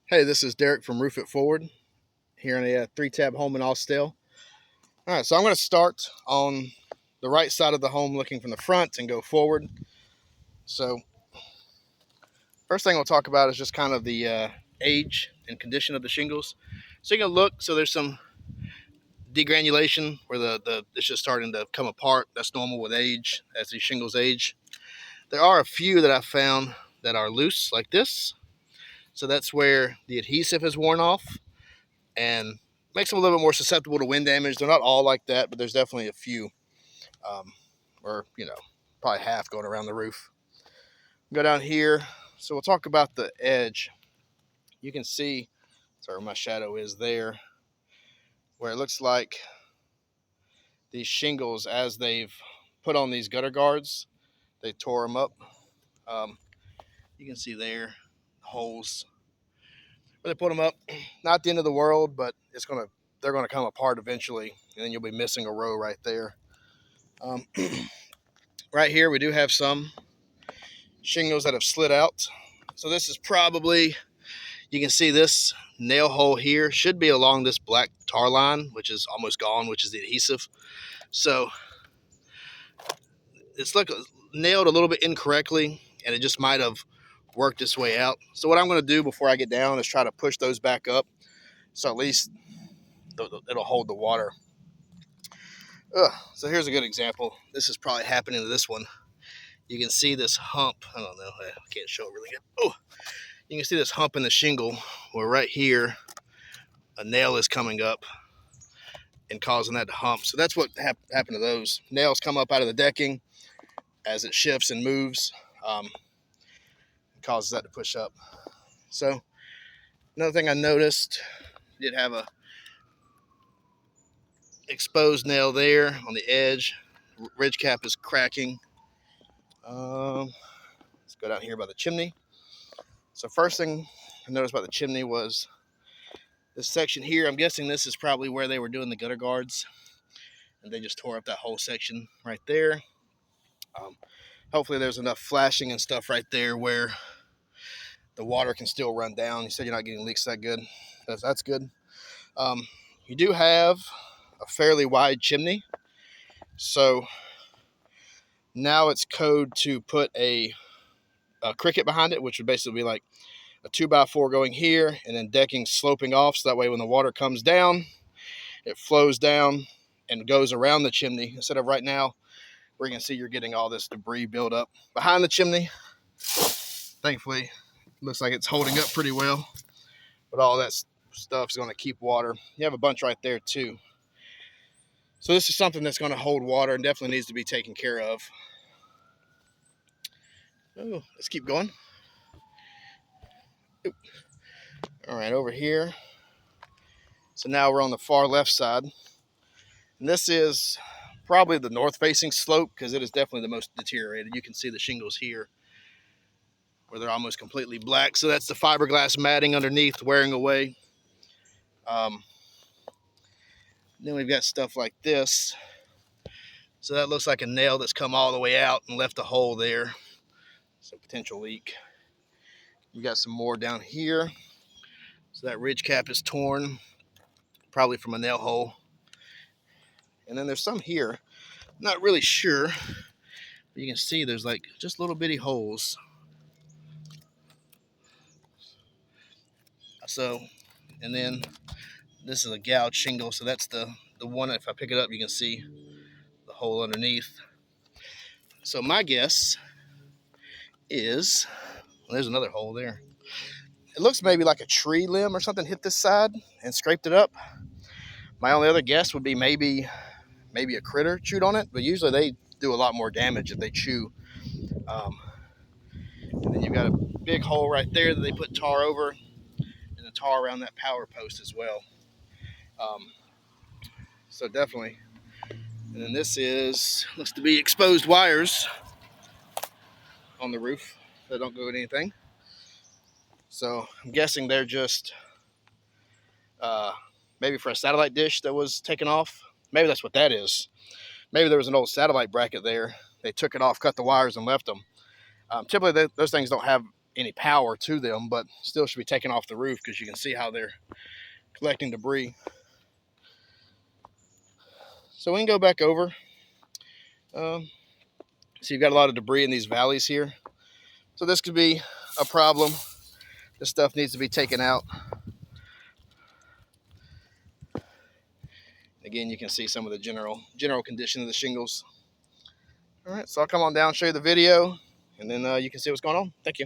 Hey, this is Derek from Roof It Forward here in a three-tab home in Austell. All right, so I'm going to start on the right side of the home looking from the front and go forward. So first thing we'll talk about is just kind of the age and condition of the shingles. So you're going to look, so there's some degranulation where it's just starting to come apart. That's normal with age as these shingles age. There are a few that I found that are loose like this. So that's where the adhesive has worn off and makes them a little bit more susceptible to wind damage. They're not all like that, but there's definitely a few, or probably half going around the roof. Go down here. So we'll talk about the edge. You can see, sorry, where my shadow is there, where it looks like these shingles, as they've put on these gutter guards, they tore them up. You can see there holes where they put them up. Not the end of the world, but they're gonna come apart eventually, and then you'll be missing a row right there. Right here, we do have some shingles that have slid out. So this is probably, you can see this nail hole here should be along this black tar line, which is almost gone, which is the adhesive. So it's like nailed a little bit incorrectly, and it just might have worked its way out. So what I'm going to do before I get down is try to push those back up, so at least it'll hold the water. So here's a good example. This is probably happening to this one. You can see this hump. I don't know. I can't show it really good. Oh, you can see this hump in the shingle where right here a nail is coming up and causing that to hump. So that's what happened to those. Nails come up out of the decking as it shifts and moves. Causes that to push up. So another thing I noticed, did have a exposed nail there on the edge. Ridge cap is cracking. Let's go down here by the chimney. So first thing I noticed about the chimney was this section here. I'm guessing this is probably where they were doing the gutter guards, and they just tore up that whole section right there. Hopefully there's enough flashing and stuff right there where the water can still run down. You said you're not getting leaks that good. That's good. You do have a fairly wide chimney, so now it's code to put a cricket behind it, which would basically be like a 2x4 going here and then decking sloping off, so that way when the water comes down, it flows down and goes around the chimney, instead of right now where you can see you're getting all this debris build up behind the chimney. Thankfully, it looks like it's holding up pretty well, but all that stuff is going to keep water. You have a bunch right there too. So this is something that's going to hold water and definitely needs to be taken care of. Oh, let's keep going. Oop. All right, over here. So now we're on the far left side. And this is probably the north-facing slope because it is definitely the most deteriorated. You can see the shingles here where they're almost completely black. So that's the fiberglass matting underneath wearing away. Then we've got stuff like this. So that looks like a nail that's come all the way out and left a hole there. So potential leak. You got some more down here. So that ridge cap is torn, probably from a nail hole. And then there's some here. Not really sure. But you can see there's like just little bitty holes. So, and then this is a gouge shingle. So that's the one, if I pick it up, you can see the hole underneath. So my guess is, well, there's another hole there. It looks maybe like a tree limb or something hit this side and scraped it up. My only other guess would be maybe a critter chewed on it, but usually they do a lot more damage if they chew. And then you've got a big hole right there that they put tar over, and the tar around that power post as well. So definitely. And then this looks to be exposed wires on the roof that don't go with anything. So I'm guessing they're just maybe for a satellite dish that was taken off. Maybe that's what that is. Maybe there was an old satellite bracket there. They took it off, cut the wires, and left them. Typically, those things don't have any power to them, but still should be taken off the roof because you can see how they're collecting debris. So we can go back over. So you've got a lot of debris in these valleys here. So this could be a problem. This stuff needs to be taken out. Again, you can see some of the general condition of the shingles. All right, so I'll come on down, show you the video, and then you can see what's going on. Thank you.